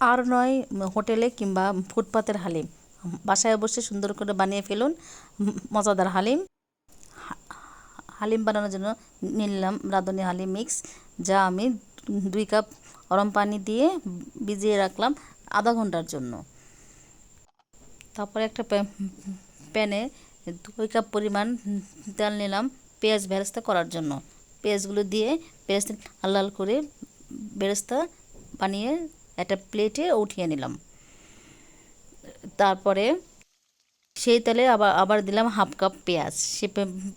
আর নয় হোটেলে কিংবা ফুটপাতের হালিম, বাসায় বসে সুন্দর করে বানিয়ে ফেলুন মজাদার হালিম। হালিম বানানোর জন্য নিলাম রাঁধুনি হালিম মিক্স, যা আমি 2 কাপ গরম পানি দিয়ে ভিজিয়ে রাখলাম আধা ঘন্টার জন্য। তারপরে একটা প্যানে 2 কাপ পরিমাণ তেল নিলাম পেঁয়াজ বেরেস্তা করার জন্য। পেঁয়াজগুলো দিয়ে পেঁয়াজটা লাল লাল করে বেরেস্তা বানিয়ে একটা প্লেটে উঠিয়ে নিলাম। তারপরে সেই তেলে আবার দিলাম 1/2 কাপ পেঁয়াজ। সে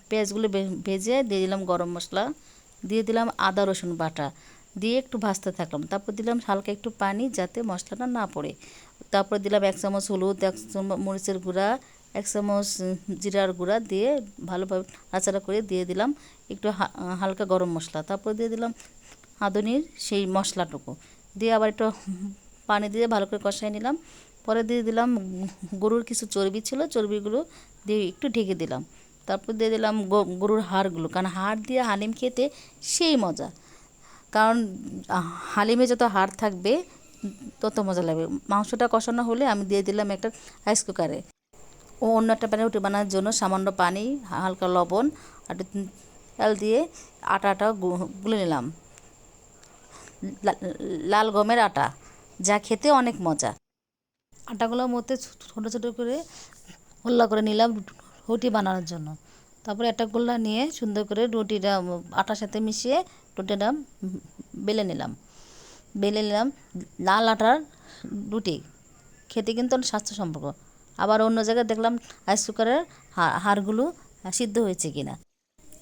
পেঁয়াজগুলো ভেজে দিয়ে দিলাম গরম মশলা, দিয়ে দিলাম আদা রসুন বাটা, দিয়ে একটু ভাজতে থাকলাম। তারপর দিলাম হালকা একটু পানি যাতে মশলাটা না পড়ে। তারপর দিলাম 1 চামচ হলুদ, 1 চামচ মরিচের গুঁড়া, 1 চামচ জিরার গুঁড়া দিয়ে ভালোভাবে নাড়াচাড়া করে দিয়ে দিলাম একটু হালকা গরম মশলা। তারপর দিয়ে দিলাম রাঁধুনির সেই মশলাটুকু, দিয়ে আবার একটু পানি দিয়ে ভালো করে কষাই নিলাম। পরে দিয়ে দিলাম গরুর কিছু চর্বি ছিল, চর্বিগুলো দিয়ে একটু ঢেকে দিলাম। তারপর দিয়ে দিলাম গরুর হাড়গুলো, কারণ হাড় দিয়ে হালিম খেতে সেই মজা। কারণ হালিমে যত হাড় থাকবে তত মজা লাগবে। মাংসটা কষানো হলে আমি দিয়ে দিলাম একটা রাইস কুকারে। অন্য একটা প্যানে রুটি বানানোর জন্য সামান্য পানি, হালকা লবণ আর তেল দিয়ে আটাটা গুলে নিলাম, লাল গমের আটা, যা খেতে অনেক মজা। আটাগুলোর মধ্যে ছোটো ছোটো করে গোল্লা করে নিলাম রুটি বানানোর জন্য। তারপরে একটা গোল্লা নিয়ে সুন্দর করে রুটিটা আটার সাথে মিশিয়ে রুটিটা বেলে নিলাম। লাল আটার রুটি খেতে কিন্তু অনেক স্বাস্থ্যসম্মত। আবার অন্য জায়গায় দেখলাম রাইস কুকারের হাড়গুলো সিদ্ধ হয়েছে কিনা।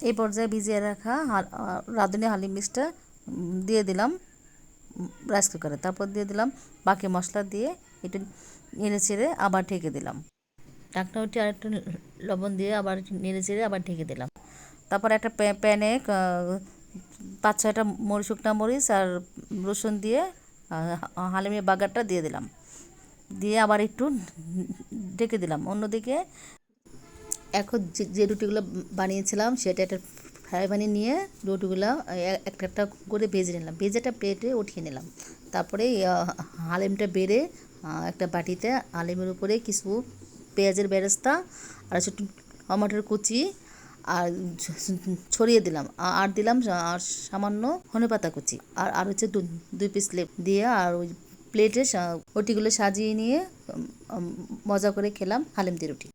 এই পর্যায়ে ভিজিয়ে রাখা রাঁধুনি হালিম মিক্সটা দিয়ে দিলাম রাইস কুকারে। তারপর দিয়ে দিলাম বাকি মশলা দিয়ে একটু নেড়ে চেড়ে আবার ঢেকে দিলাম। ঢাকনা উঠে আর একটু লবণ দিয়ে আবার নেড়ে চেড়ে আবার ঢেকে দিলাম। তারপর একটা প্যানে 5-6টা শুকনা মরিচ আর রসুন দিয়ে হালিমের বাগারটা দিয়ে দিলাম, দিয়ে আবার একটু ঢেকে দিলাম। অন্যদিকে এখন যে রুটিগুলো বানিয়েছিলাম সেটা একটা ফ্রাই প্যানে নিয়ে রুটিগুলো একটা একটা করে ভেজে নিলাম, ভেজে একটা প্লেটে উঠিয়ে নিলাম। তারপরে হালিমটা বেড়ে একটা বাটিতে হালিমের উপরে কিছু পেঁয়াজের বেরেস্তা আর একটু টমাটোর কুচি আর ছড়িয়ে দিলাম, আর দিলাম আর সামান্য ধনেপাতা কুচি, আর হচ্ছে 2 পিস লেবু দিয়ে আর ওই প্লেটে রুটিগুলো সাজিয়ে নিয়ে মজা করে খেলাম হালিম দিয়ে রুটি।